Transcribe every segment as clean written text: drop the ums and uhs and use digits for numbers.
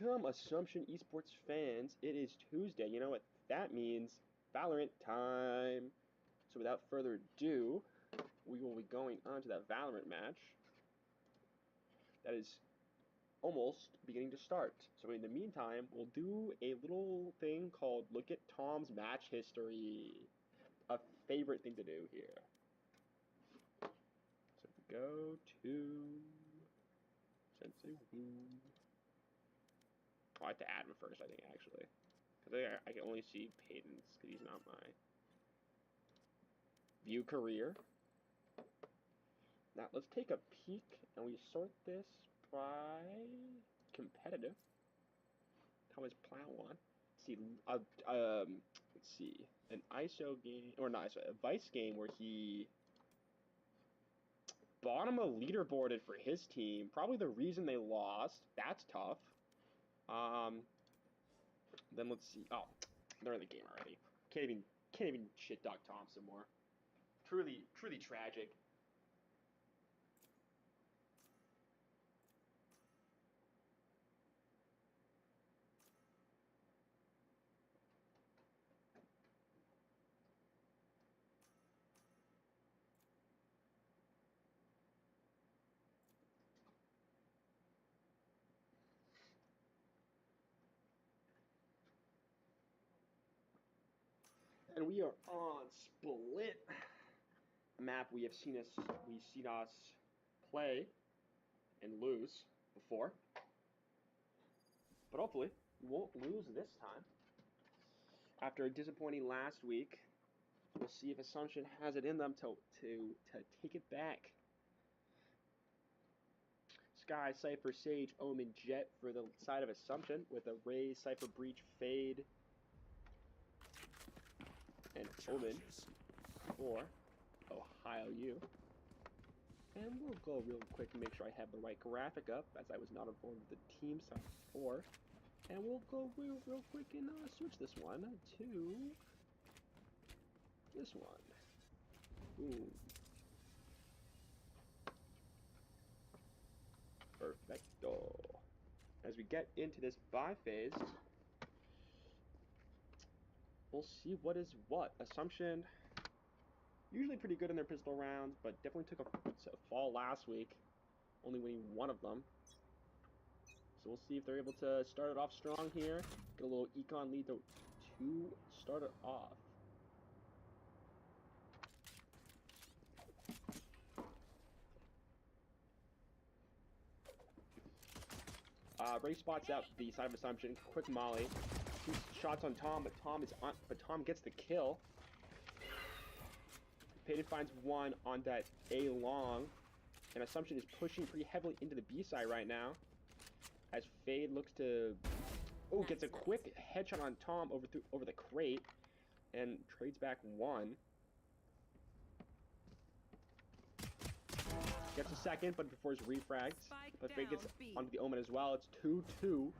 Welcome, Assumption Esports fans. It is Tuesday. You know what that means? Valorant time. So without further ado, we will be going on to that Valorant match. That is almost beginning to start. So in the meantime, we'll do a little thing called Look at Tom's Match History. A favorite thing to do here. So if we go to Sensei Wu. I have to add him first, I think, actually. Because I can only see Peyton's, because he's not my view career. Now, let's take a peek, and we sort this by competitive. How is Plow on? Let's see, an ISO game, or not ISO, a Vice game where he bottom of leaderboarded for his team. Probably the reason they lost. That's tough. Then let's see. Oh, they're in the game already. Can't even shit dog Tom some more. Truly tragic. And we are on Split, a map we've seen us play and lose before. But hopefully we won't lose this time. After a disappointing last week, we'll see if Assumption has it in them to take it back. Sky, Cypher, Sage, Omen, Jet for the side of Assumption with a Raze, Cypher, Breach, Fade, and Omen for Ohio U. And we'll go real quick and make sure I have the right graphic up, as I was not aboard with the team side before. And we'll go real quick and switch this one to this one. Boom. Perfecto. As we get into this buy phase, we'll see what is what. Assumption, usually pretty good in their pistol rounds, but definitely took a fall last week, only winning one of them. So we'll see if they're able to start it off strong here. Get a little econ lead to start it off. Ray spots out the side of Assumption. Quick molly. 2 shots on Tom, but Tom gets the kill. Peyton finds one on that A long, and Assumption is pushing pretty heavily into the B side right now. As Fade looks to, gets a quick headshot on Tom over the crate, and trades back one. Gets a second, but before his refrags, but Fade gets onto the Omen as well. It's 2-2.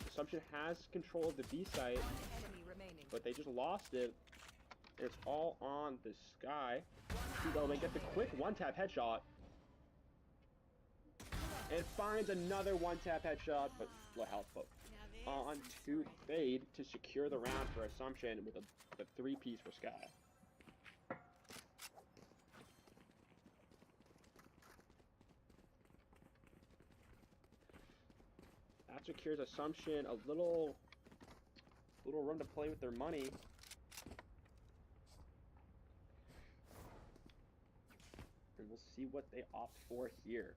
Assumption has control of the B site, but they just lost it. It's all on the Sky. They get the quick one-tap headshot. And finds another one-tap headshot, but low health. But on to Fade to secure the round for Assumption with the 3-piece for Sky. That secures Assumption a little room to play with their money. And we'll see what they opt for here.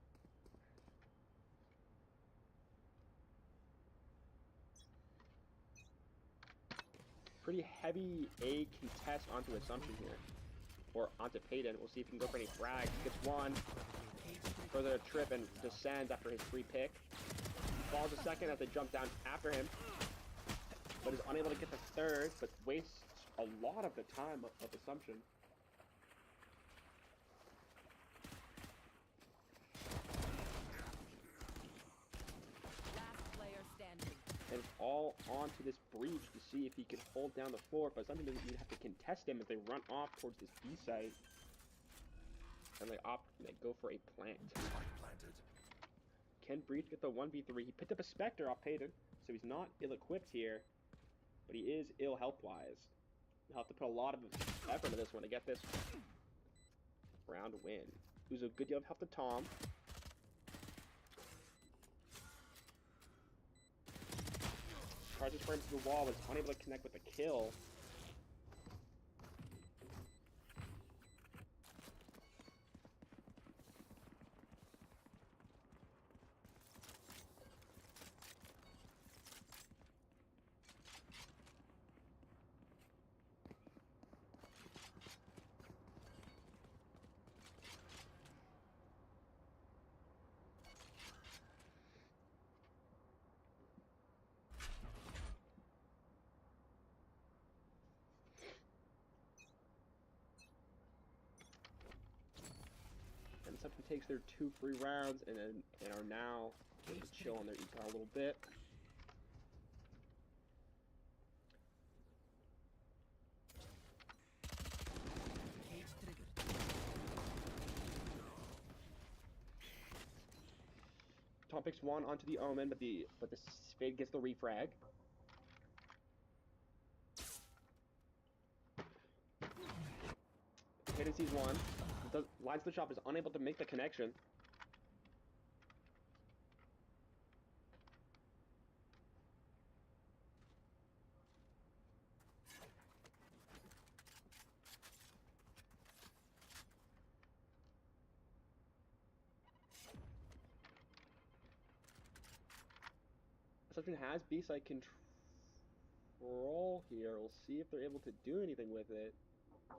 Pretty heavy A contest onto Assumption here. Or onto Peyton. We'll see if he can go for any frags. Gets one. Further trip and descends after his free pick. Falls a second as they jump down after him. But is unable to get the third, but wastes a lot of the time of Assumption. Standing. And it's all onto this Breach to see if he can hold down the fort, but something doesn't even have to contest him as they run off towards this B site. And they go for a plant. Planted. Can Breach get the 1v3? He picked up a Spectre off Peyton, so he's not ill-equipped here, but he is ill health-wise. He'll have to put a lot of effort into this one to get this round win. It was a good deal of help to Tom. Tries to spray him to the wall, but is unable to connect with the kill. And Assumption takes their 2 free rounds and are now able to chill on their econ a little bit. Tom picks 1 onto the Omen, but the Spade gets the refrag. Hayden sees 1. Lines the shop, is unable to make the connection. Assumption has B-side control here. We'll see if they're able to do anything with it. Alive.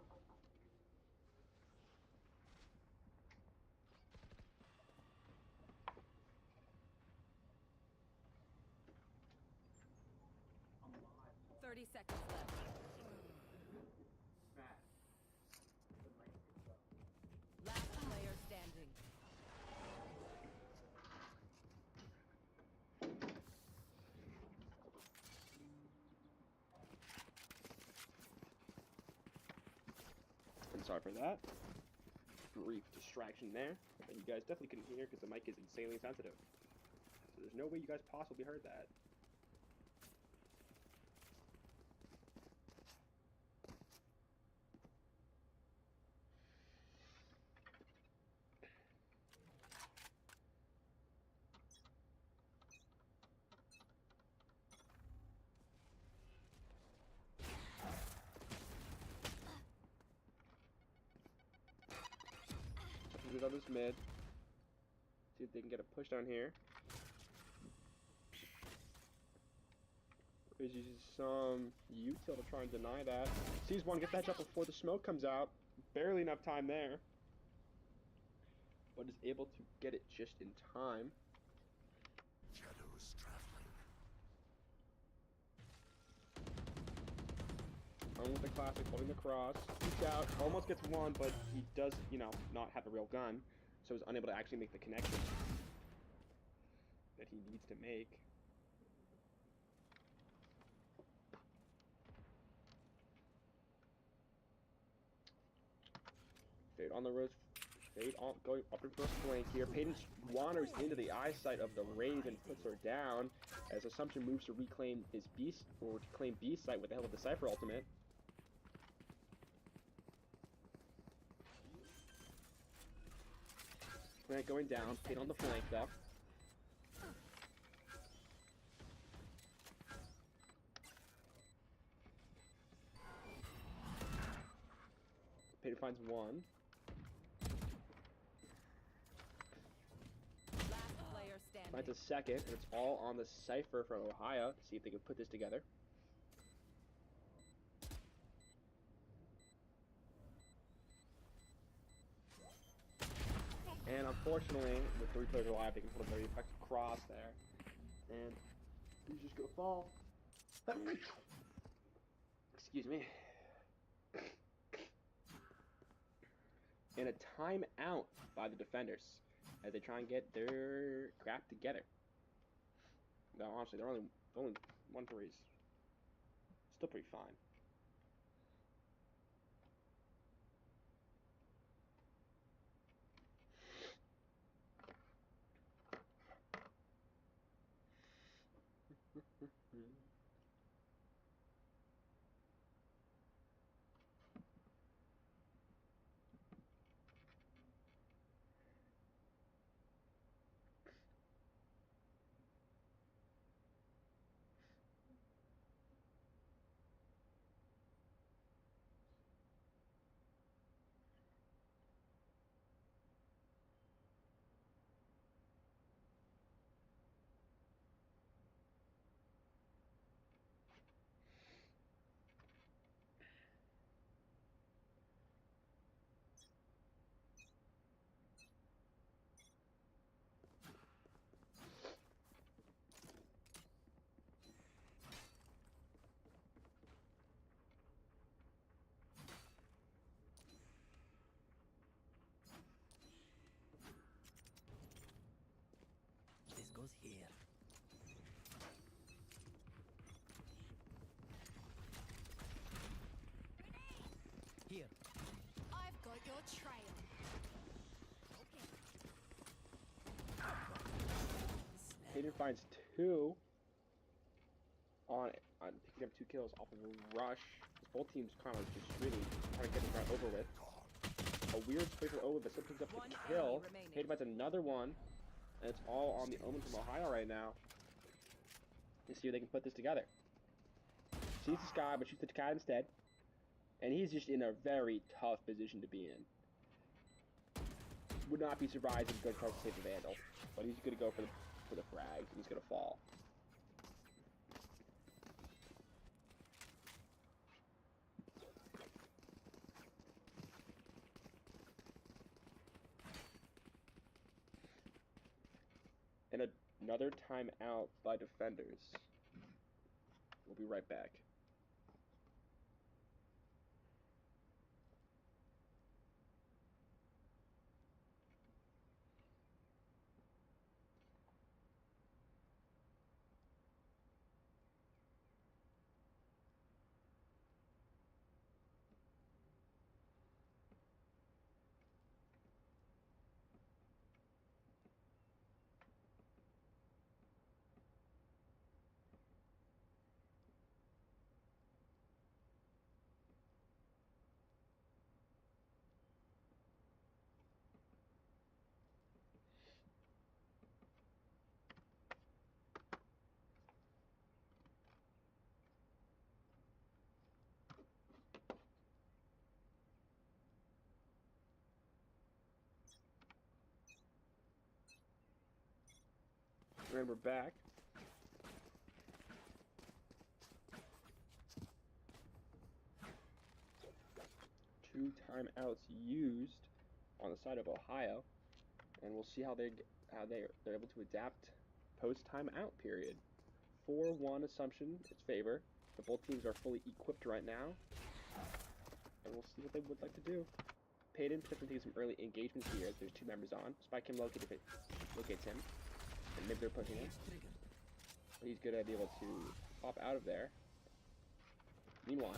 30 seconds left. Last player standing. I'm sorry for that. Brief distraction there. And you guys definitely couldn't hear because the mic is insanely sensitive. So there's no way you guys possibly heard that. Get on this mid. See if they can get a push down here. There's uses some util to try and deny that. Sees 1, get that shot before the smoke comes out. Barely enough time there. But is able to get it just in time. Shadows traveling. On with the classic, holding the cross. Peeks out, almost gets 1, but he does, you know, not have a real gun. So is unable to actually make the connection that he needs to make. Fade on the road. Fade on, going up in first flank here. Peyton wanders into the eyesight of the Wraith and puts her down as Assumption moves to reclaim his beast, or to claim beast sight with the help of the Cypher ultimate. Flank going down. Peyton on the flank though. Peyton finds 1. Last player standing. Finds a second, and it's all on the Cypher from Ohio to see if they can put this together. And unfortunately, with 3 players alive, they can put a very effective cross there. And he's just gonna fall. Excuse me. And a timeout by the defenders as they try and get their crap together. No, honestly, they're only 1-3s. Still pretty fine. Peyton finds 2 on picking up 2 kills off of a rush. Both teams kind of just really trying to get this round over with. A weird spray for Omen, but still picks up the kill. Peyton finds another one, and it's all on the Omen from Ohio right now. Let's see if they can put this together. Sees the sky, but shoots the cat instead. And he's just in a very tough position to be in. Would not be surprised if he goes to save the Vandal. But he's going to go for the frags, and he's going to fall. And another timeout by defenders. We'll be right back. And we're back. Two timeouts used on the side of Ohio, and we'll see how they're able to adapt post timeout period. 4-1 assumption its favor, but both teams are fully equipped right now, and we'll see what they would like to do. Peyton potentially taking some early engagements here as there's 2 members on. Spike him locates him, and maybe they're pushing him. But he's going to be able to pop out of there. Meanwhile,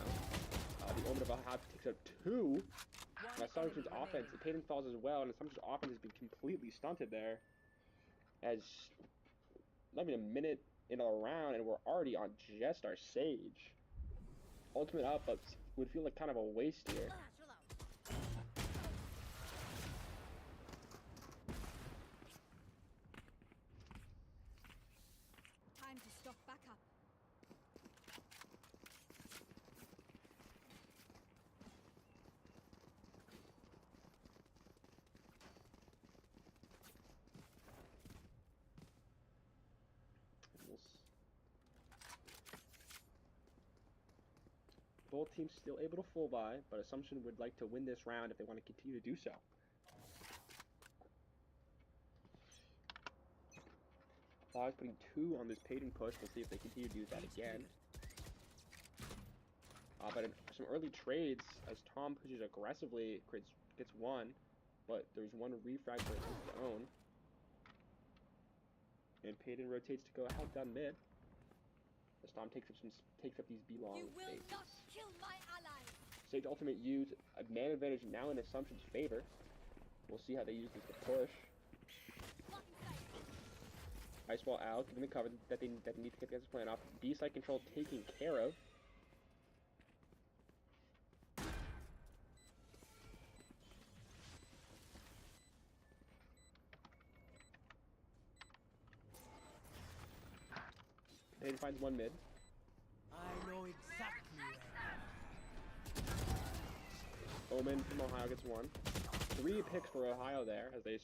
the Omen of Ohio takes out 2. And Assumption's offense, Peyton falls as well, and Assumption's offense has been completely stunted there. As not even a minute in a round, and we're already on just our Sage. Ultimate up, but would feel like kind of a waste here. Time to stock back up. Both teams still able to full buy, but Assumption would like to win this round if they want to continue to do so. Ohio's putting 2 on this Peyton push. We'll see if they continue to do that again. But in some early trades, as Tom pushes aggressively, gets 1, but there's 1 refrag for his own. And Peyton rotates to go help down mid. As Tom takes up these B-long You will spaces. not kill my allies. Sage ultimate used, a man advantage now in Assumption's favor. We'll see how they use this to push. Ice wall out, giving the cover that they need to get the plan off. B-side control taken care of. Peyton finds 1 mid. I know exactly where. Omen from Ohio gets 1. 3 picks for Ohio there as they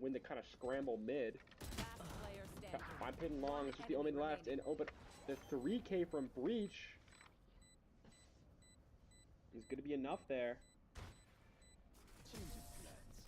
win the kind of scramble mid. Last player standing. Find Peyton long. It's just the Omen left, and but the 3K from Breach is going to be enough there. Change of plans.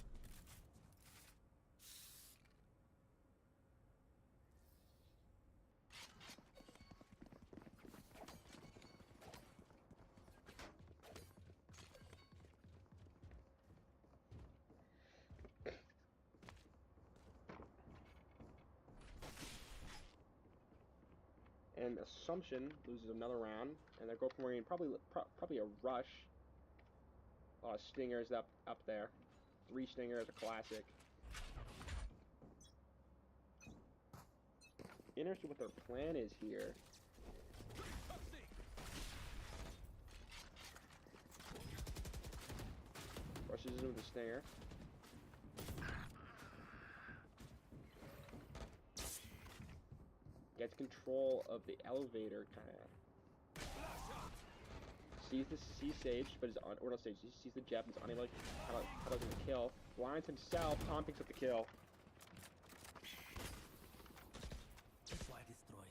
And Assumption loses another round, and they're going for probably a rush. A lot of stingers up there. 3 stingers, a classic. interested what their plan is here. Rushes in with the snare. Gets control of the elevator, kind of. Sees Sage, but is on, or not Sage, he sees the Jeb and is unable to how to kill. Blinds himself, Tom picks up the kill. Why destroyed?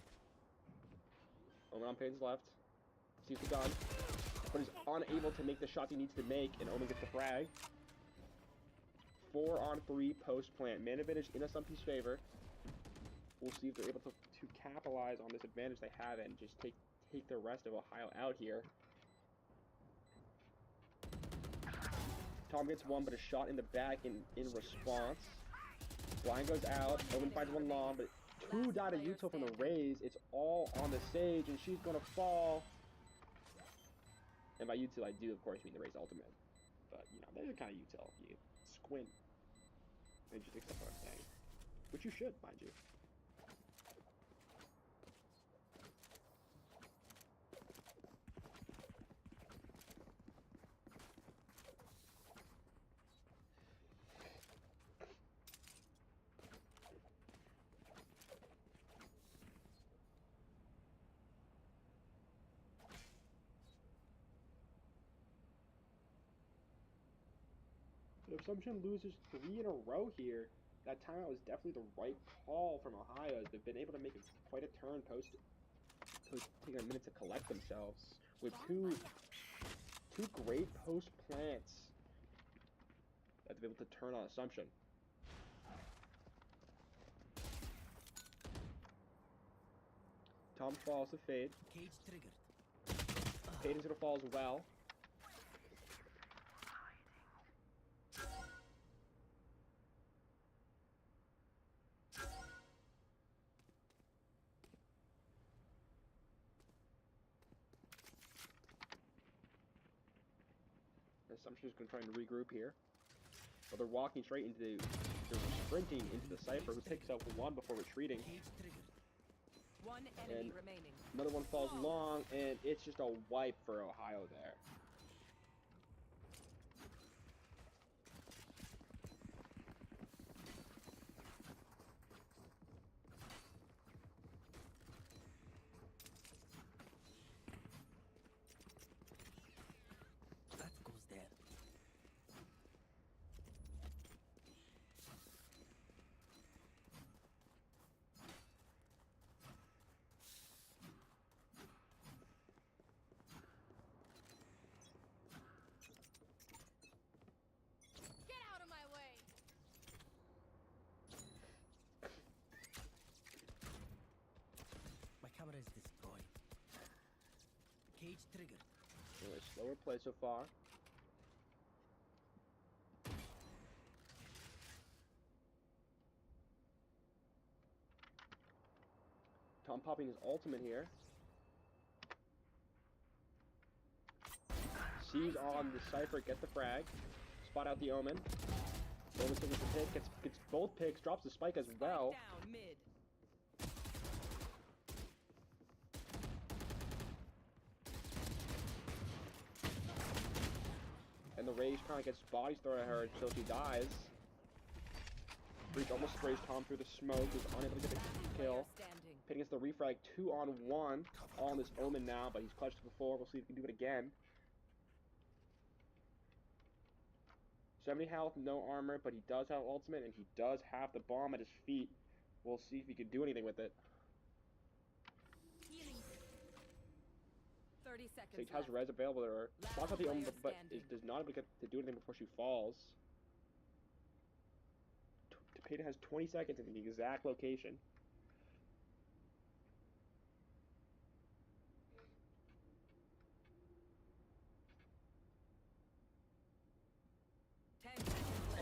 Omen on Payton's left. Sees the gun, but is unable to make the shots he needs to make, and Omen gets the frag. 4-on-3 post plant. Man advantage in Assumpti's favor. We'll see if they're able to capitalize on this advantage they have and just take the rest of Ohio out here. Tom gets one, but a shot in the back in response. Blind goes out. Omen finds one long, but 2 die to Yuto from the raise. It's all on the Sage, and she's going to fall. And by util, I do, of course, mean the raise ultimate. But, you know, there's a kind of util. You squint and just accept what I'm saying. Which you should, mind you. If Assumption loses 3 in a row here, that timeout was definitely the right call from Ohio, as they've been able to make quite a turn post taking a minute to collect themselves with two great post plants that they've been able to turn on Assumption. Tom falls to Fade. Cage triggered. Payton's gonna fall as well. Assumption's going to try and regroup here. But they're walking straight into they're sprinting into the Cypher, who picks up one before retreating. One enemy And remaining. another one falls long, and it's just a wipe for Ohio there. That goes there. Get out of my way. My camera is destroyed. Cage triggered. Anyway, slower play so far. Tom popping his ultimate here. Sees on the Cypher, gets the frag. Spot out the Omen. Omen takes the pick, gets both picks, drops the spike as well. Down mid. And the Rage kind of gets bodies thrown at her until she dies. Breach almost sprays Tom through the smoke, is unable to get the kill. Standing. Pit against the refrag, 2-on-1 on this Omen now, but he's clutched before. We'll see if he can do it again. 70 health, no armor, but he does have ultimate, and he does have the bomb at his feet. We'll see if he can do anything with it. Healing. 30 seconds Sage has left. res available to her. Last Spots out the Omen, player but standing. does not able to do anything before she falls. Payton has 20 seconds in the exact location.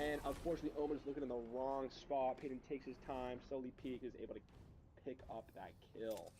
And unfortunately, Omen's looking in the wrong spot. Payton takes his time, slowly peeks, is able to pick up that kill.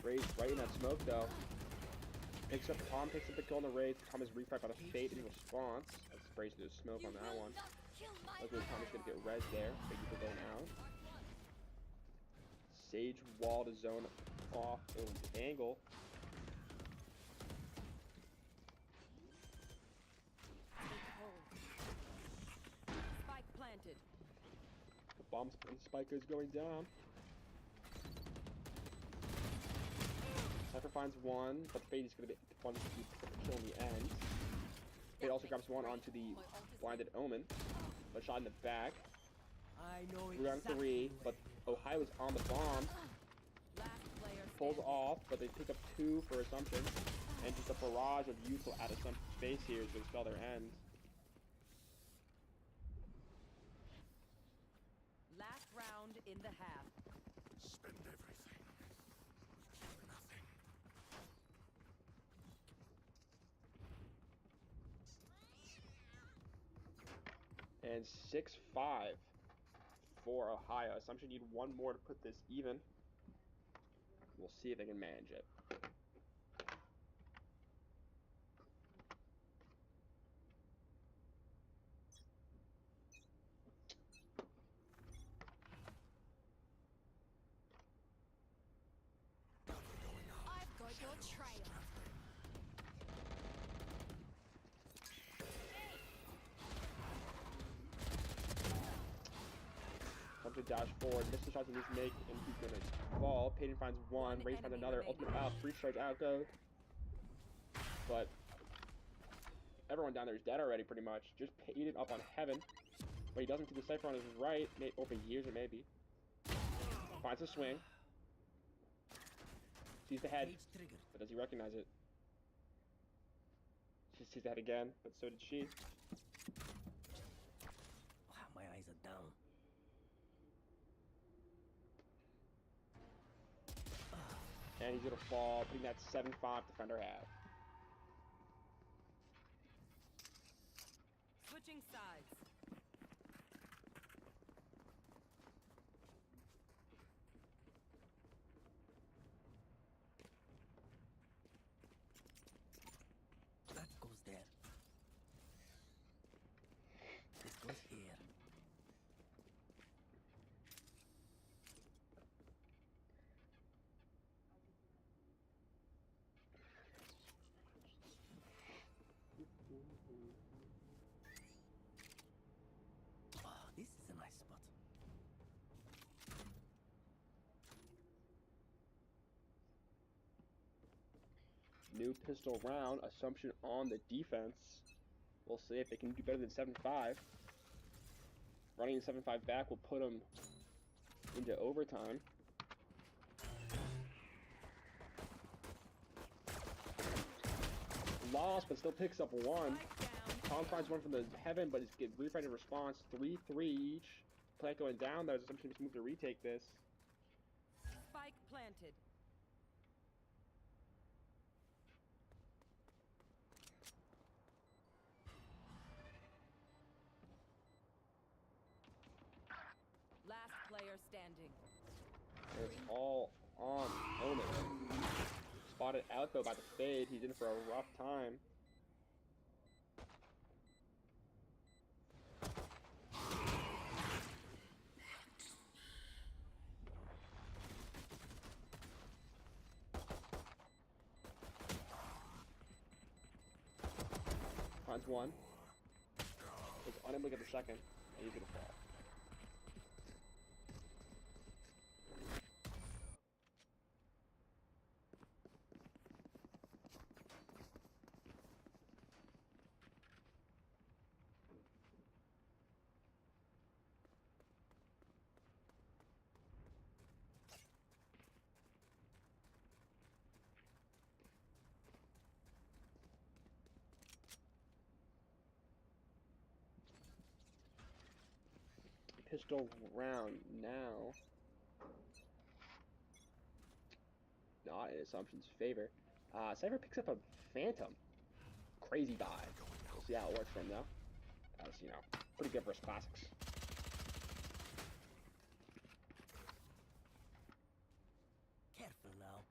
Rage right in that smoke though. Tom picks up the kill on the Rage. Tom is refragged by the Fate in response. That sprays through the smoke on that one. Luckily Tom is gonna get res there. Big people going out. Sage wall to zone off the angle. Spike planted. The bomb spike is going down. Cypher finds one, but Fate is going to be the one to kill in the end. Fate also grabs one onto the blinded Omen. A shot in the back. I know 3 on 3, but Ohio is on the bomb. Pulls off, but they pick up 2 for Assumption. And just a barrage of useful out of some space here is going to spell their end. Last round in the half. Spend everything for nothing. And 6-5 for Ohio. Assumption need one more to put this even. We'll see if they can manage it. I've got your trail. Assumption dash forward, misses the shots he needs to make, and he's gonna fall. Payton finds one, Rage finds another, ultimate out, 3 strikes out go. But everyone down there is dead already, pretty much. Just Payton up on Heaven, but he doesn't see the Cypher on his right, over years or maybe. Finds a swing. Sees the head, but does he recognize it? She sees the head again, but so did she. My eyes are down. And he's gonna fall, putting that 7-5 defender half. Switching sides. That goes there. This goes here. Oh, this is a nice spot. New pistol round, Assumption on the defense. We'll see if they can do better than 7-5. Running 7-5 back will put them into overtime. Lost, but still picks up one. Tom finds one from the Heaven, but is get reframed in response. 3-3 each. Plant going down. There's Assumption just move to retake this. Spike planted. Last player standing. And it's all on Omen. Spotted out though by the Fade. He's in for a rough time. Finds one. Is unable to get the second. And he's gonna fall. Pistol round now. Not in Assumption's favor. Cypher picks up a Phantom. Crazy buy. We'll see how it works for him though. That's, you know, pretty good versus classics. Careful now.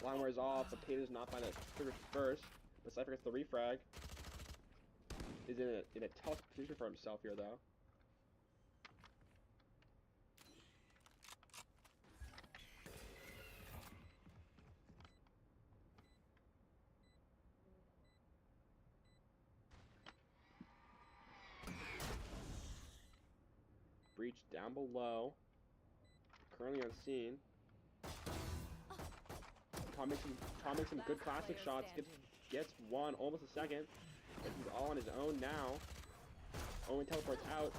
Line wears off, but Payne does not find a trigger first. The Cypher gets the refrag. Is in a tough position for himself here, though. Breach down below. Currently unseen. Tom makes some good classic shots. Gets one, almost a second. But he's all on his own now. Owen teleports out.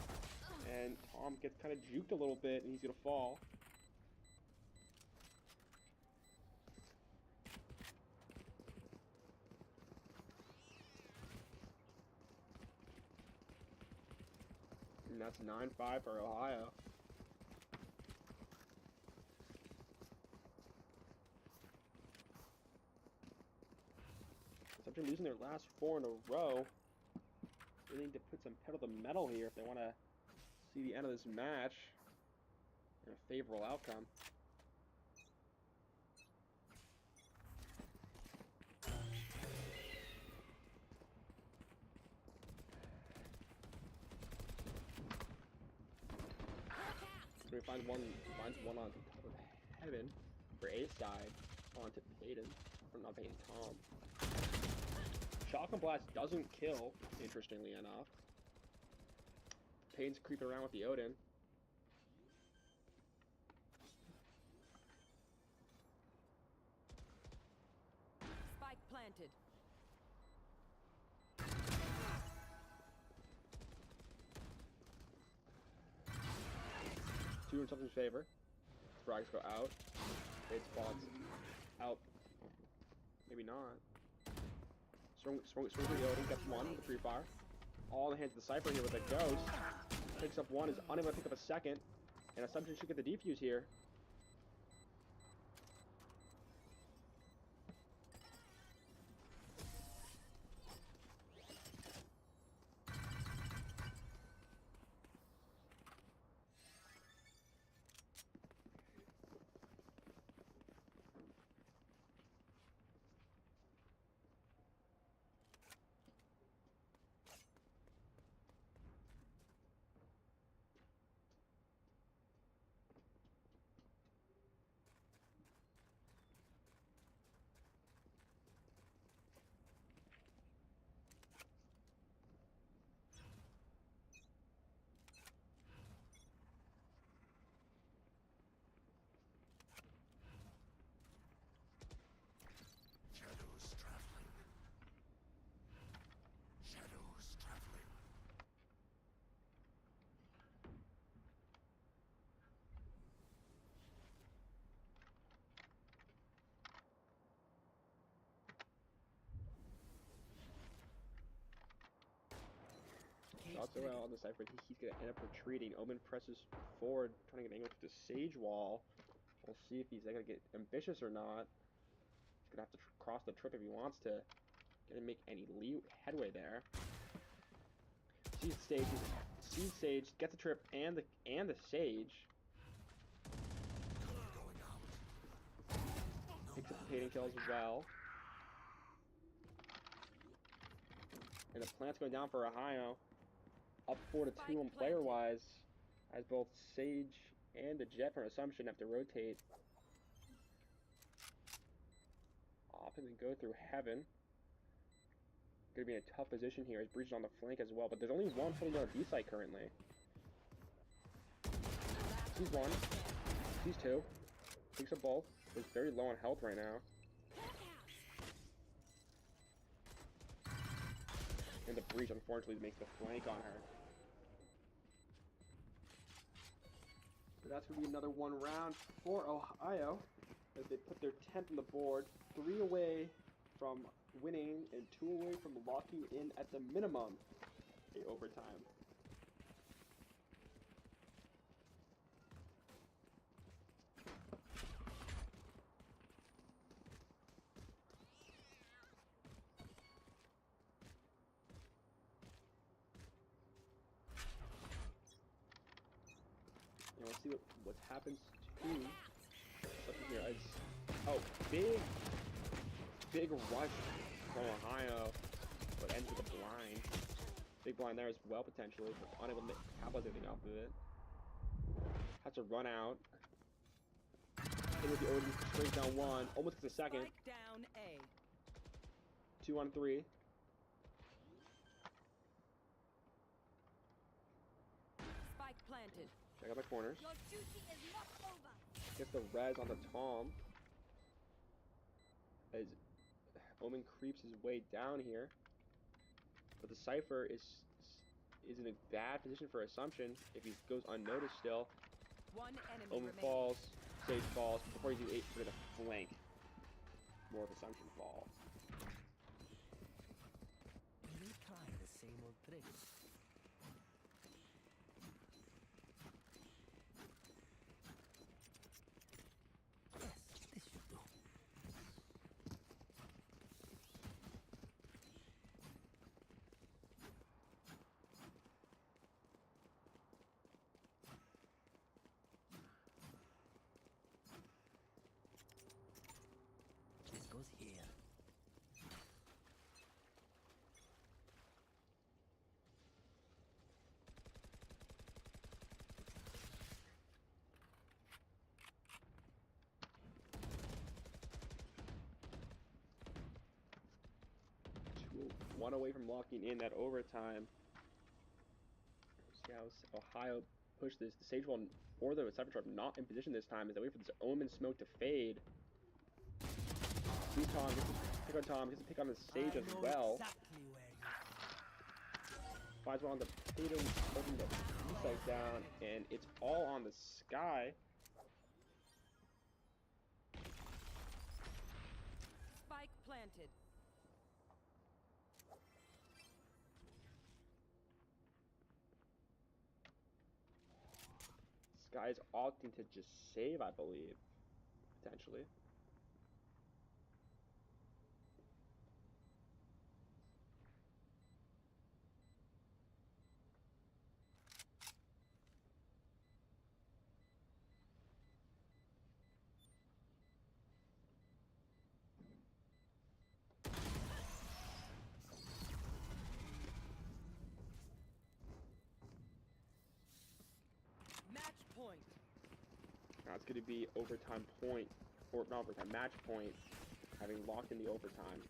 And Tom gets kind of juked a little bit, and he's going to fall. And that's 9-5 for Ohio. After losing their last 4 in a row, they need to put some pedal to the metal here if they want to see the end of this match in a favorable outcome. So he finds one on top of heaven for A side onto Payton, or not Payton, Tom. Shotgun Blast doesn't kill, interestingly enough. Payne's creeping around with the Odin. Spike planted. Two in something's favor. Frags go out. Fade spots out. Maybe not. Swing for the Odin, gets one with the free fire. All in the hands of the Cypher here with a ghost. Picks up one, is unable to pick up a second. And Assumption should get the defuse here. Shadows traveling. Shadows traveling. Shots are out on the Cypher. He's going to end up retreating. Omen presses forward, trying to get an angle to the Sage wall. We'll see if he's going to get ambitious or not. He's going to have to cross the trip if he wants to get and make any headway there. Sees Sage, gets the trip and the Sage. Going out. Picks up the Payton kills as well. And the plant's going down for Ohio. Up 4-2 on player-wise, as both Sage and the Jet from Assumption have to rotate. Off and then go through Heaven. Going to be in a tough position here. He's breached on the flank as well, but there's only one fully on B site currently. Sees one. Sees two. Picks up both. He's very low on health right now. And the breach, unfortunately, makes the flank on her. So that's going to be another one round for Ohio, as they put their 10th on the board. 3 away from winning and 2 away from locking in at the minimum a overtime. And we'll see what happens to something here. Oh, big big rush from Ohio, but ends with a blind. Big blind there as well, potentially, but unable to capitalize anything off of it. Has to run out. In with the Odin, straight down one, almost gets a second. Spike down A. 2 on 3. Spike planted. Check out the corners. Your duty is not over. Gets the res on the Tom. As Omen creeps his way down here. But the Cypher is in a bad position for Assumption if he goes unnoticed still. One enemy Omen remaining. falls, Sage falls. Before you do 8, we're gonna flank. More of Assumption fall. You try the same old tricks. Yes, this should do. This goes here. One away from locking in that overtime. See how Ohio pushed this. The Sage Wall or the Cypher Trap not in position this time as they wait for this Omen smoke to fade. See Tom, gets a pick on Tom, gets a pick on the Sage as well. Exactly where you Finds one on the Tatum, holding the B-site down, and it's all on the Sky. Spike planted. Sky's opting to just save, I believe, potentially. Match point. Now it's going to be overtime point, or not overtime, match point, having locked in the overtime.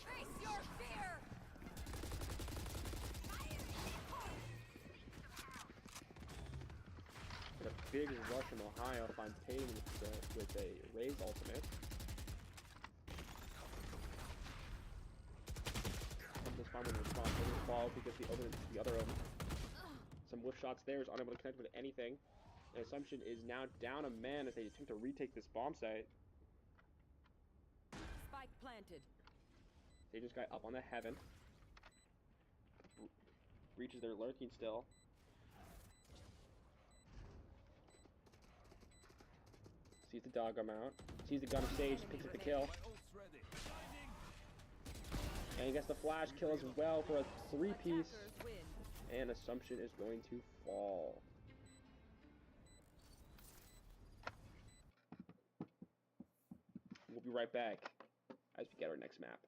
Face your fear. And a big rush from Ohio finds Tatum with a raised ultimate. And this farmer response doesn't fall because the other Omen. Some whiff shots there is unable to connect with anything. And Assumption is now down a man as they attempt to retake this bomb site. Spike planted. Sage's guy up on the heaven. Reaches their lurking still. Sees the doggo mount. Sees the gun of Sage, picks up the kill. And he gets the flash kill as well for a 3-piece. Attackers win. And Assumption is going to fall. We'll be right back as we get our next map.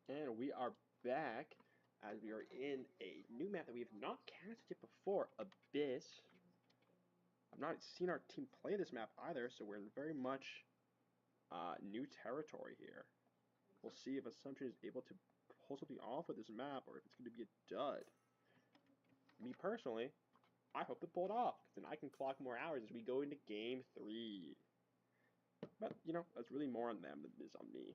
And we are back as we are in a new map that we have not casted before, Abyss. I've not seen our team play this map either, so we're in very much new territory here. We'll see if Assumption is able to pull something off with this map or if it's going to be a dud. Me personally, I hope to pull it off, because then I can clock more hours as we go into Game 3. But, you know, that's really more on them than it is on me.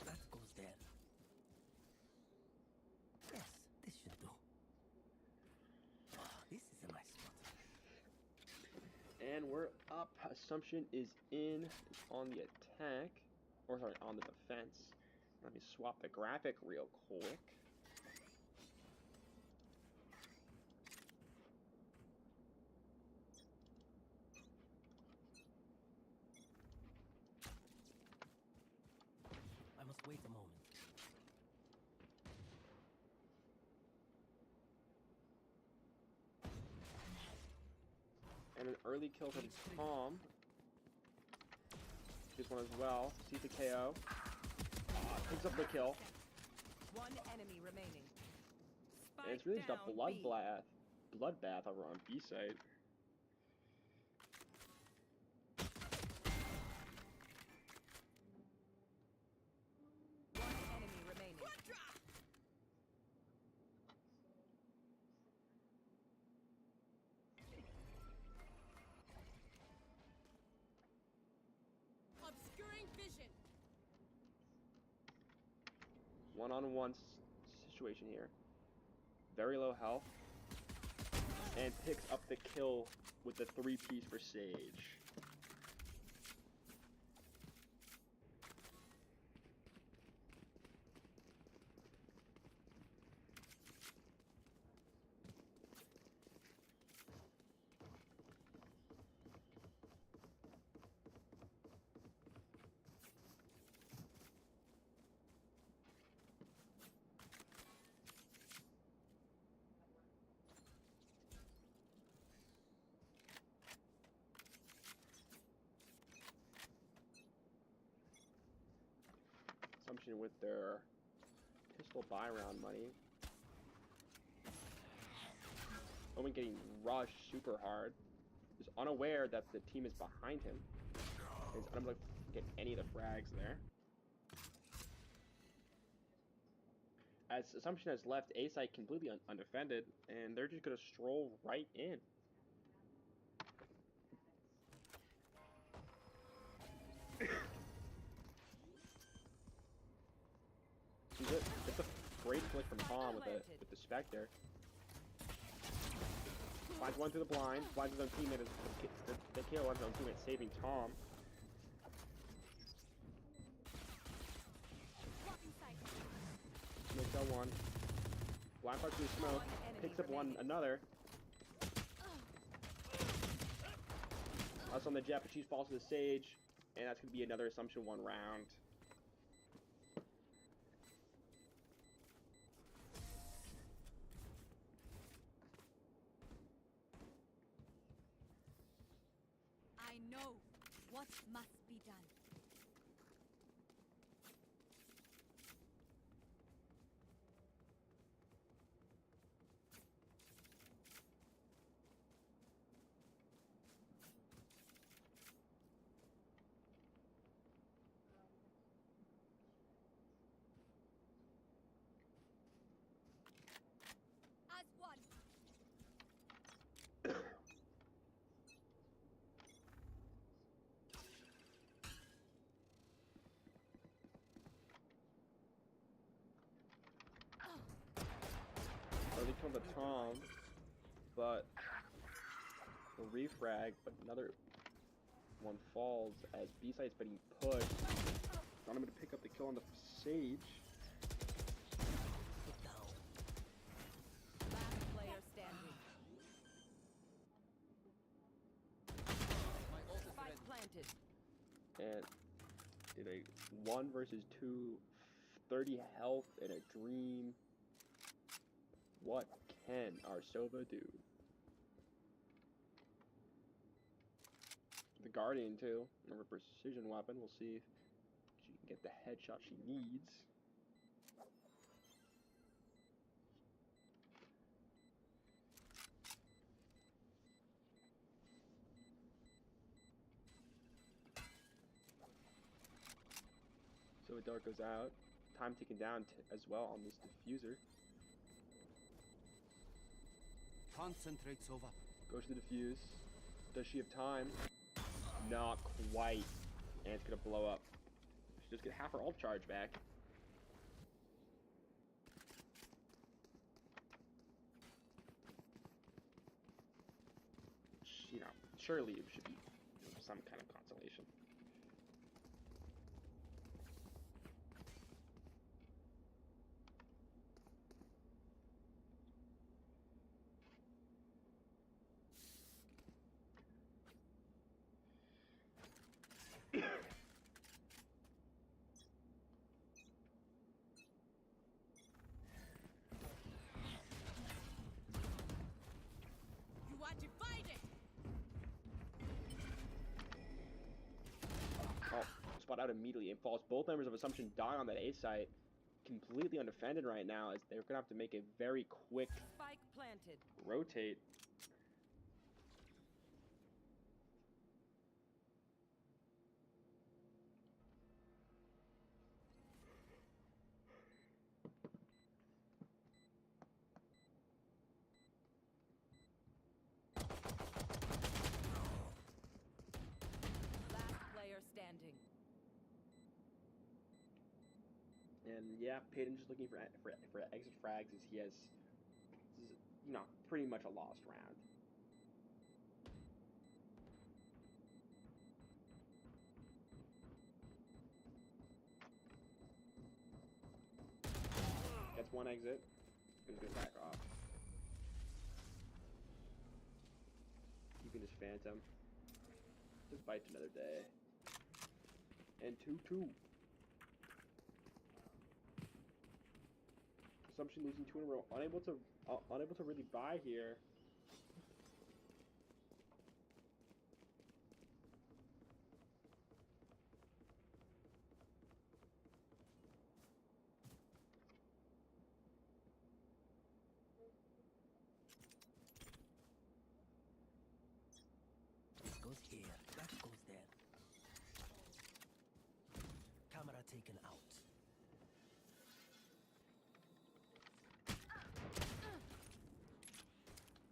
That goes there. Yes, this should do. Oh, this is a nice spot. And we're up. Assumption is in. It's on the attack. Or sorry, on the defense. Let me swap the graphic real quick. I must wait a moment. And an early kill from Tom. This one as well. Sees the KO. Picks up the kill. One enemy remaining. Spike And it's really just a down B. bloodbath over on B side. One enemy remaining. Obscuring vision. One-on-one situation here. Very low health. And picks up the kill with the 3-piece for Sage. Assumption with their pistol buy round money. Owen getting rushed super hard. Is unaware that the team is behind him. He's unable to get any of the frags there. As Assumption has left A site completely undefended, and they're just going to stroll right in. It's a great flick from Tom with the Spectre. Finds one through the blind, finds his own teammate, the KO on his own teammate, saving Tom. Makes out one. Blind flies through the smoke, picks up another. Us on the Jet, but she falls to the Sage, and that's going to be another Assumption 1 round. I know what must be done. As one. Early kill to Tom, but a refrag, but another One falls as B-Site's being pushed. Not able to pick up the kill on the Sage. Get down. Last player standing. Spike planted. And in a 1 versus 2, 30 health in a dream. What can our Sova do? The Guardian too, another precision weapon. We'll see if she can get the headshot she needs. So a dart goes out. Time ticking down as well on this diffuser. Concentrate, Sova. Goes to the diffuse. Does she have time? Not quite. And it's gonna blow up. She just get half her ult charge back. You know, surely it should be some kind of consolation. You are divided. Oh, spot out immediately and falls. Both members of Assumption die on that A site. Completely undefended right now, as they're gonna have to make a very quick Spike planted. rotate. Last player standing. And yeah, Peyton just looking for exit frags as he has, you know, pretty much a lost round. Gets one exit. He's gonna back off. Keeping his phantom. Just fight another day. And 2-2. Assumption losing 2 in a row. Unable to really buy here. This goes here. That goes there. Camera taken out.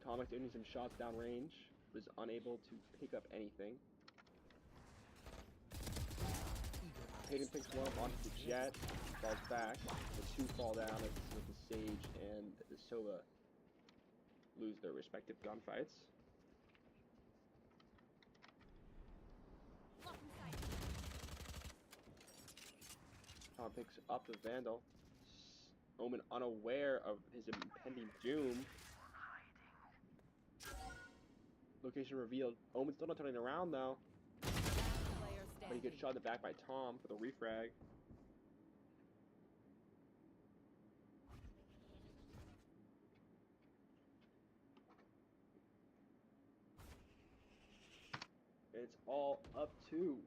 Thomas doing some shots downrange. Was unable to pick up anything. Hayden picks one up onto the Jet. Falls back. The 2 fall down as the Sage and the Sova lose their respective gunfights. Tom picks up the Vandal. Omen unaware of his impending doom. Location revealed. Omen's still not turning around though. Last player But he standing. gets shot in the back by Tom for the refrag. It's all up to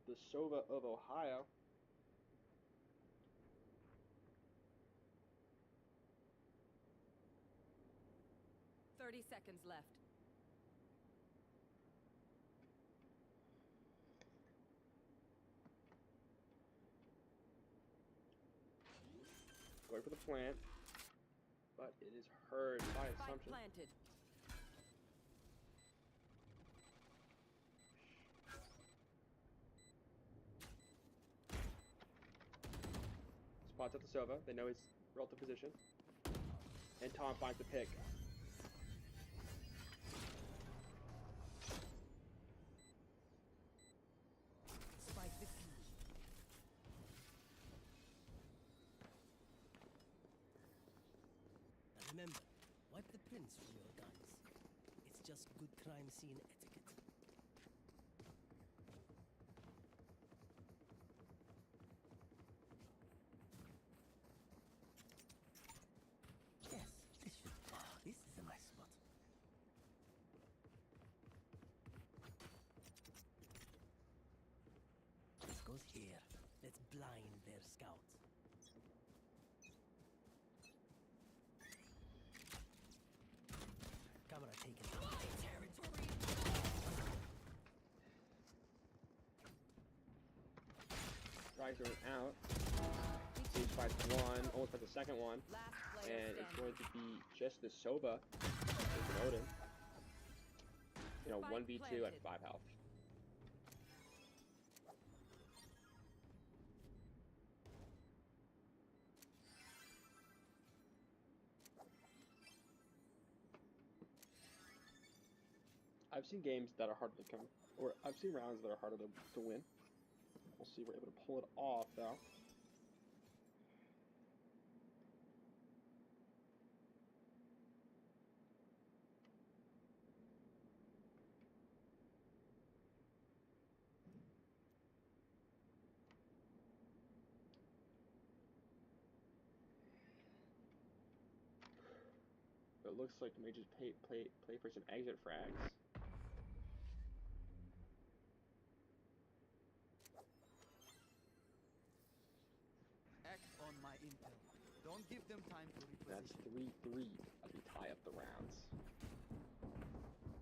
the Sova of Ohio. .30 seconds left. Going for the plant, but it is heard by Spike Assumption. planted. Spots at the Sova. They know his relative position. And Tom finds the pick. Remember, wipe the prints from your guns. It's just good crime scene etiquette. Yes, this should. This is a nice spot. This goes here. Let's blind their scouts. Camera taken. Strikes are out. Siege fights one, almost by the second one. Last player And it's standing. going to be just the Soba with Odin. You know, Spike 1v2 at planted. 5 health. I've seen games that are harder to come, or I've seen rounds that are harder to win. We'll see if we're able to pull it off, though. But it looks like we may just play for some exit frags. Act on my intel. Don't give them time to That's reposition. 3-3 as we tie up the rounds.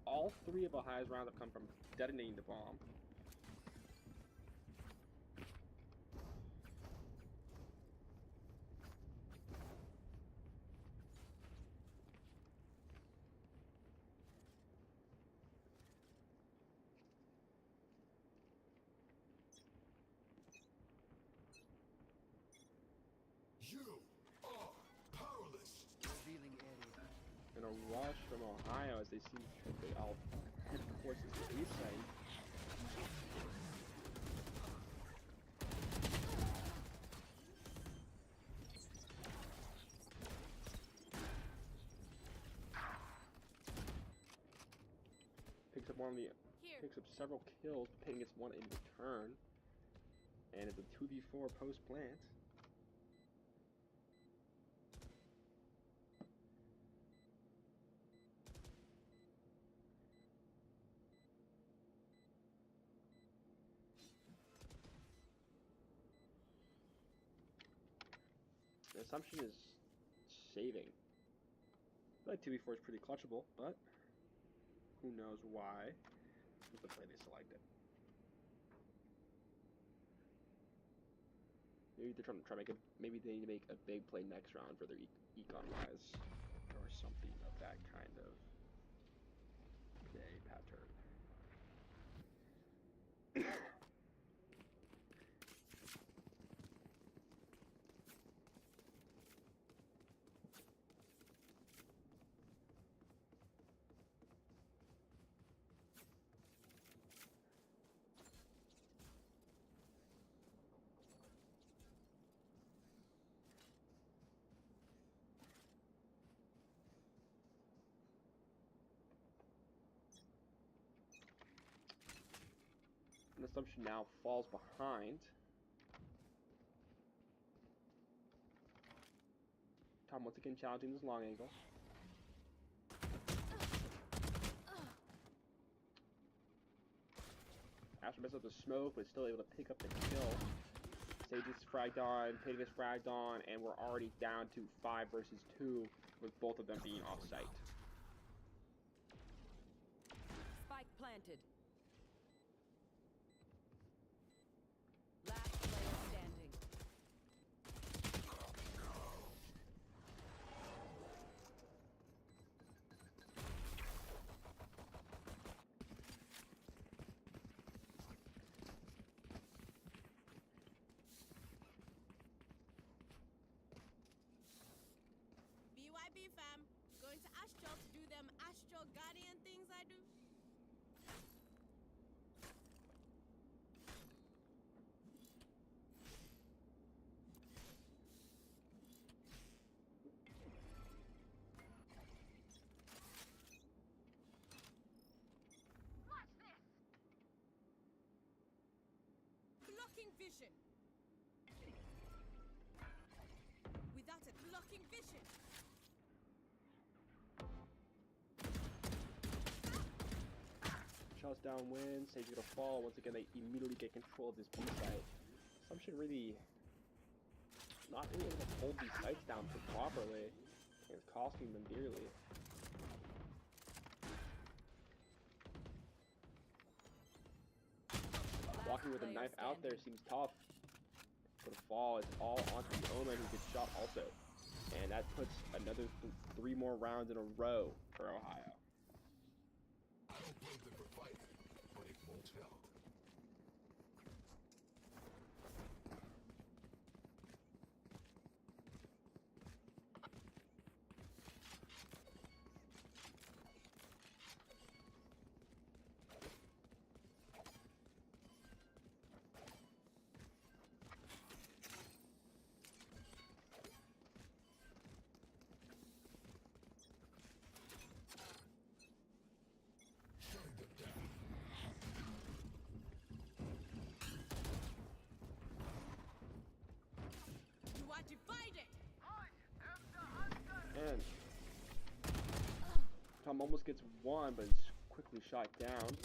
All 3 of Ohio's rounds have come from detonating the bomb. You are powerless. Revealing area. And a rush from Ohio as they see they all head towards this base site. Here. Picks up several kills, but Peyton gets one in return. And it's a 2v4 post plant. The assumption is saving. I feel like 2v4 is pretty clutchable, but who knows why with the play they selected. Maybe they're trying to make maybe they need to make a big play next round for their econ wise, or something of that kind of play pattern. An assumption now falls behind. Tom once again challenging this long angle. Asher messes up the smoke, but still able to pick up the kill. Sage is fragged on, Peyton is fragged on, and we're already down to 5 versus 2, with both of them being off site. Spike planted. Last player standing. BYB fam, going to Astro to do them Astro Guardian things I do. blocking vision. Without it blocking vision. Shots downwind, Sage gonna fall. Once again, they immediately get control of this B site. Assumption really not really able to hold these sites down properly. And it's costing them dearly. Walking with a knife out there seems tough. But a fall is all onto the Omen, who gets shot also. And that puts another 3 more rounds in a row for Ohio. I don't blame them for fighting, but it won't help. Shutting them down. You are divided. And Tom almost gets 1, but is quickly shot down.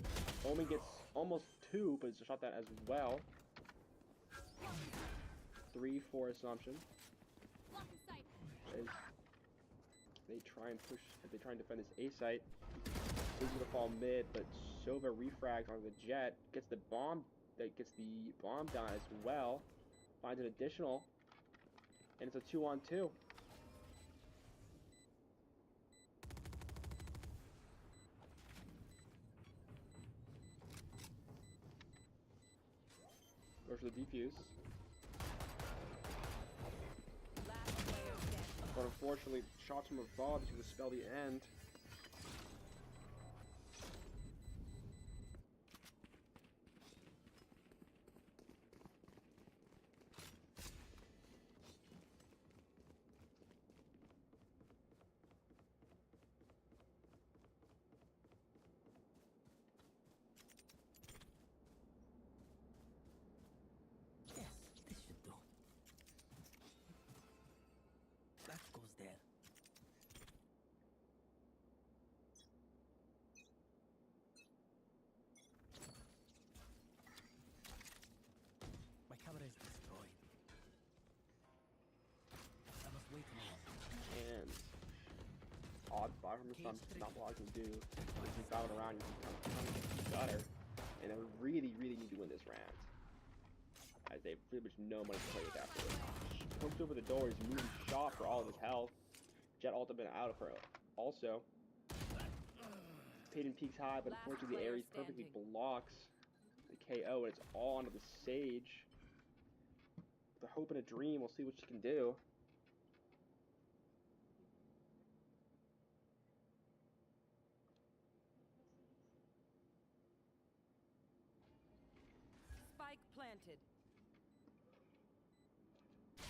Omen gets almost 2, but is shot down as well. 3 for Assumption. As they try and push, as they try and defend this A site. He's gonna fall mid, but Sova refrags on the jet, gets the bomb down as well. Finds an additional, and it's a 2-on-2. Goes for the defuse. Last player standing. But unfortunately, shots from above to spell the end. Yes, this should do. That goes there. My camera is destroyed. I must wait a moment. And odd spot from Assumption, not what I can do. If you foul around, you can kind of gutter. And they really, really need to win this round. As they pretty much no money to play with afterwards. Comes over the door, he's moving shot for all of his health. Jet ultimate out of her also. Payton peaks high, but Last unfortunately the player Ares perfectly standing. blocks the KO, and it's all onto the Sage. The hope and a dream, we'll see what she can do. Spike planted.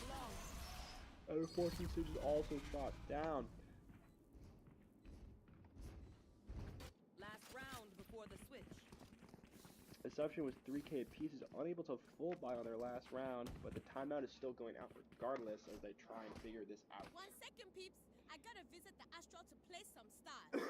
Long. And unfortunately, Sage is also shot down. Last round before the switch. Assumption was 3k apiece, is unable to full buy on their last round, but the timeout is still going out regardless as they try and figure this out. 1 second, peeps. I gotta visit the Astral to play some stars.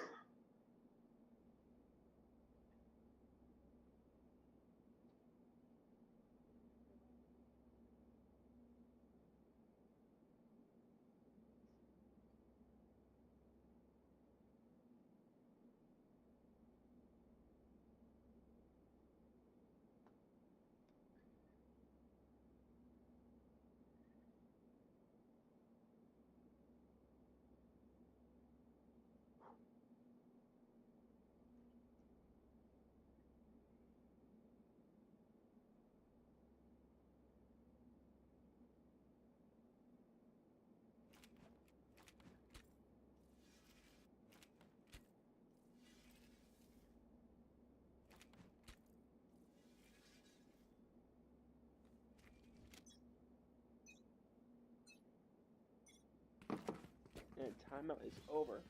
And timeout is over.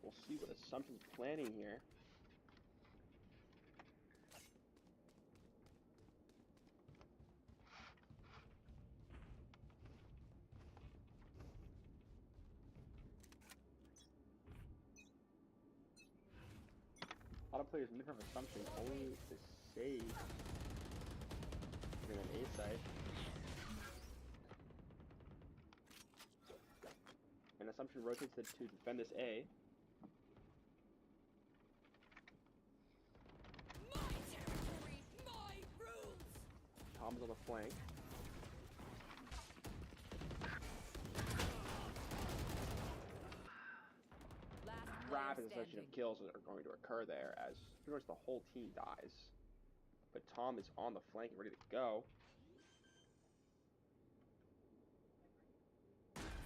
We'll see what Assumption's planning here. lot of players mid from Assumption only to save in an A site. And Assumption rotates to defend this A. My territory, my rules. Tom's on the flank. Last Rapid player succession of standing. kills are going to occur there as pretty much the whole team dies. But Tom is on the flank and ready to go.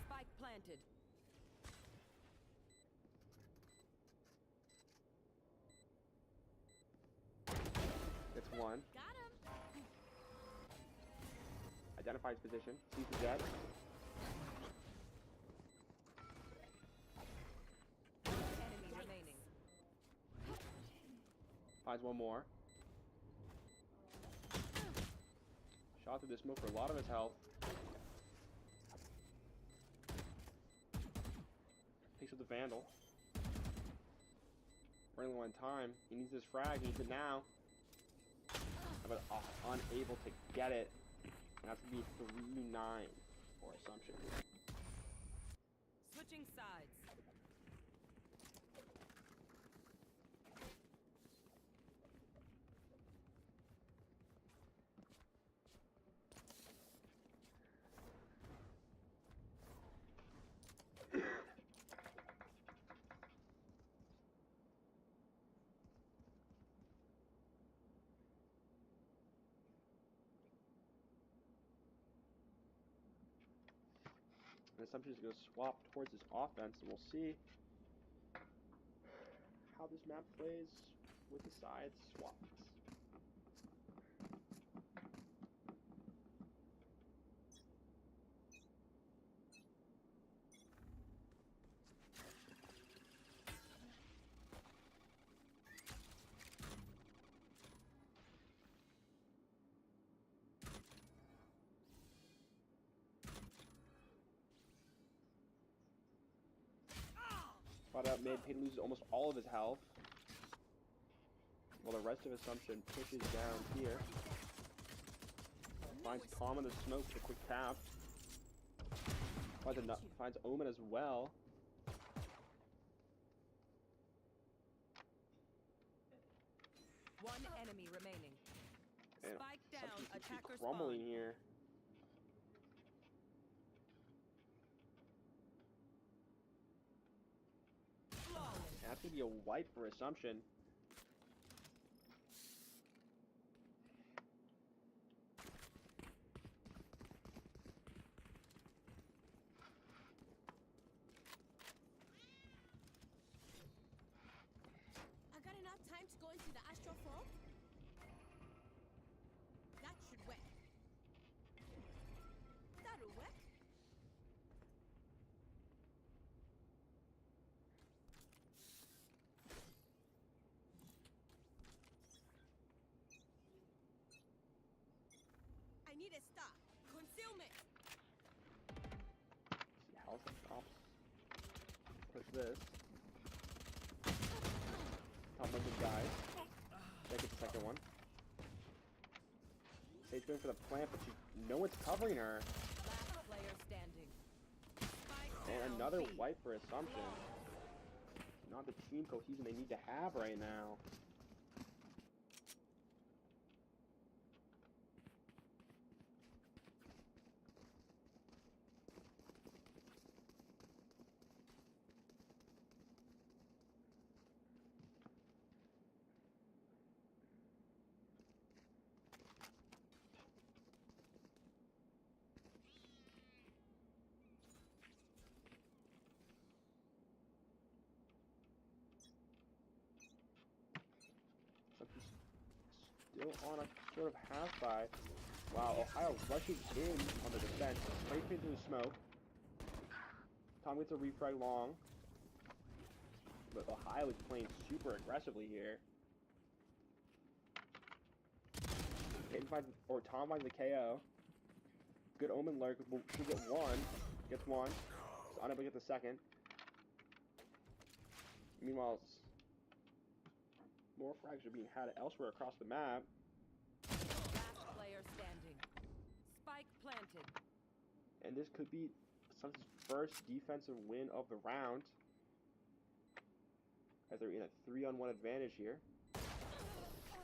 Spike planted. Gets one. Got him. Identifies position. Sees the jet. Enemy remaining. Finds one more. Shot through the smoke for a lot of his health. Takes up the Vandal. Running low on time. He needs this frag. He needs it now. But unable to get it. And that's going to be 3-9 for Assumption. Switching sides. And Assumption is going to swap towards his offense, and we'll see how this map plays with the sides swapped. Spot out mid, Peyton loses almost all of his health. While the rest of Assumption pushes down here. Finds Tom in the smoke with a quick tap. Finds Omen as well. One enemy remaining. And Spike down. Assumption seems to be Attacker crumbling spawn. here. Flawless. That's going to be a wipe for Assumption. I got enough time to go into the astral form. That should work. That'll work. I need a star. Concealment. See health stops. Push this. Top of the guy. That gets the second one. Sage going for the plant, but no one's covering her. Last player standing. Spike And down. another B. wipe for Assumption. Not the team cohesion they need to have right now. Still on a sort of half by. Wow, Ohio rushes in on the defense, straight into the smoke. Tom gets a refrag long. But Ohio is playing super aggressively here. Tom finds the KO. Good Omen lurk, should get one. Gets one. Is unable to get the second. Meanwhile, More frags are being had elsewhere across the map. Last player standing. Spike planted. And this could be Suns' first defensive win of the round. As they're in a 3-on-1 advantage here.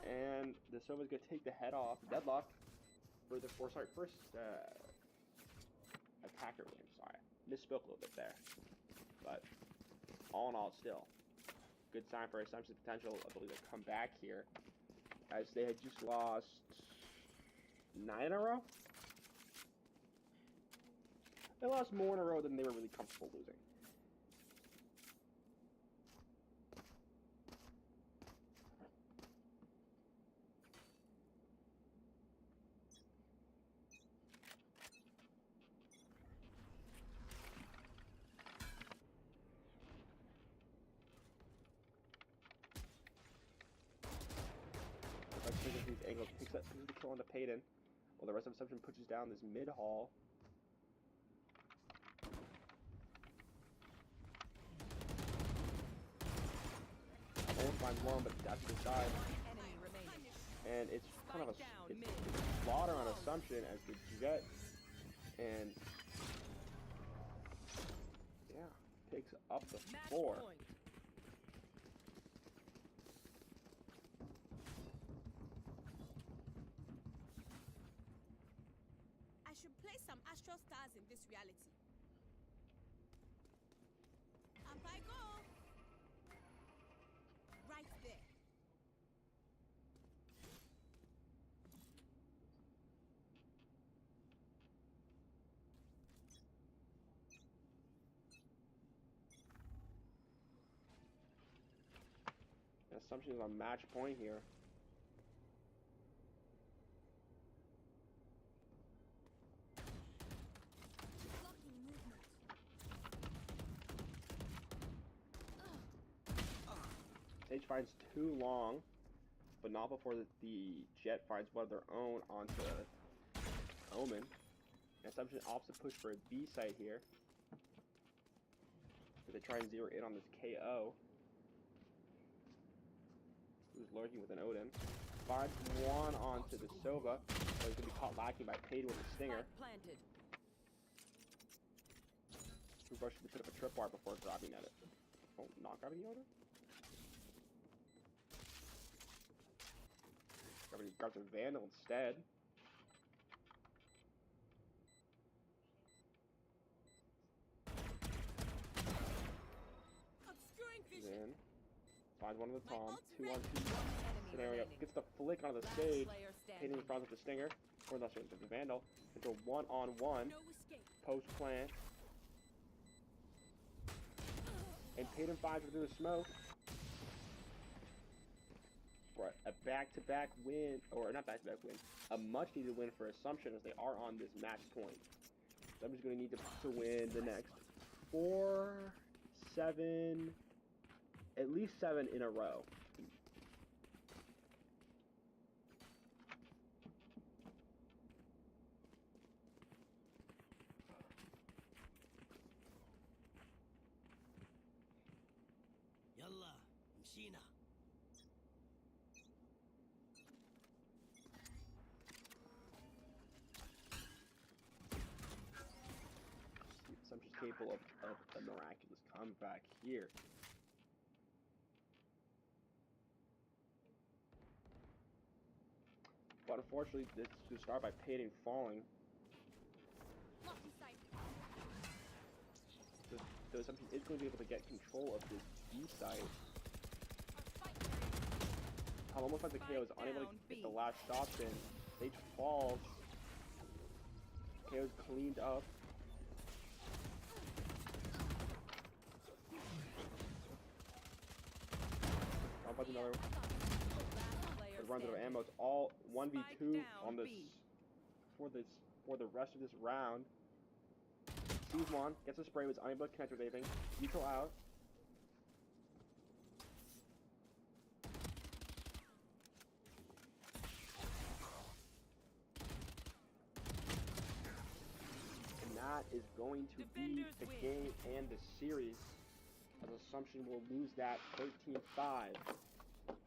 And the Sova's going to take the head off. Deadlock. First attacker win. Sorry. Misspoke a little bit there. But all in all, still. Good sign for Assumption's potential ability to come back here. As they had just lost 9 in a row? They lost more in a row than they were really comfortable losing. These angles picks up the kill onto Payton, while the rest of Assumption pushes down this mid hall. Almost finds one, but that's the side. Enemy remaining. And it's kind of a Spike down it's mid. slaughter on Assumption as the Jet and yeah takes up the Match 4. point. I should play some Astral Stars in this reality. Up I go. Right there. Assumption is on match point here. Blocking movement. Sage finds 2 long, but not before the Jet finds one of their own onto Omen. Assumption opts to push for a B site here. But they try and zero in on this KO. Who's lurking with an Odin. Finds one onto the Sova, but he's going to be caught lacking by Payton with a Stinger. Spike planted. Who rushed to put up a tripwire before grabbing at it. Oh, not grabbing the Odin? Grabs a Vandal instead. Obscuring He's vision. in. Finds one of the My Tom. ult's 2 on 2 Enemy scenario. remaining. Gets the flick onto the Last stage. player Payton standing. front with the Stinger. Or not sorry, the Vandal. Into a 1-on-1. No escape. Post plant. And Payton finds within the smoke. For a back-to-back win, or not back-to-back win, a much-needed win for Assumption as they are on this match point. Assumption's going to need to win the next 4, 7, at least 7 in a row. يلا مشينا. Assumption's capable of a miraculous comeback here. But unfortunately, this is started by Payton falling. Blocking sight. So Assumption is going to be able to get control of this B site. Our fight. Almost like the KO is unable to get the last shots in. Sage falls. KO's cleaned up. How about another? Last player It runs out of standing. ammo. It's all 1v2 Spike on down this B. for the rest of this round. Sees one, gets a spray, was unable to connect with anything. Neutral out. And that is going to be Defenders the win. game and the series. As Assumption will lose that 13-5.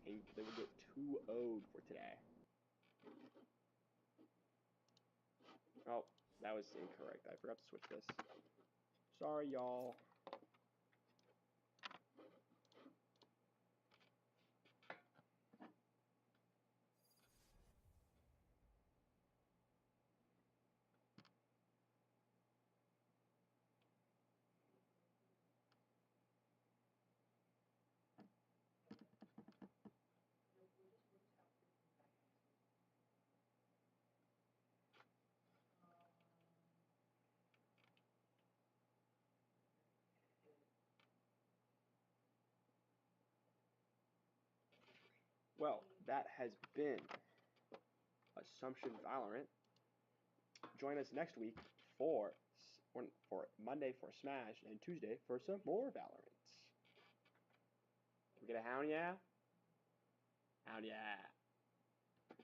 A winning, they will get 2-0'd for today. Oh, that was incorrect. I forgot to switch this. Sorry, y'all. Well, that has been Assumption Valorant. Join us next week for Monday for Smash and Tuesday for some more Valorant. Can we get a hound yeah? Hound yeah.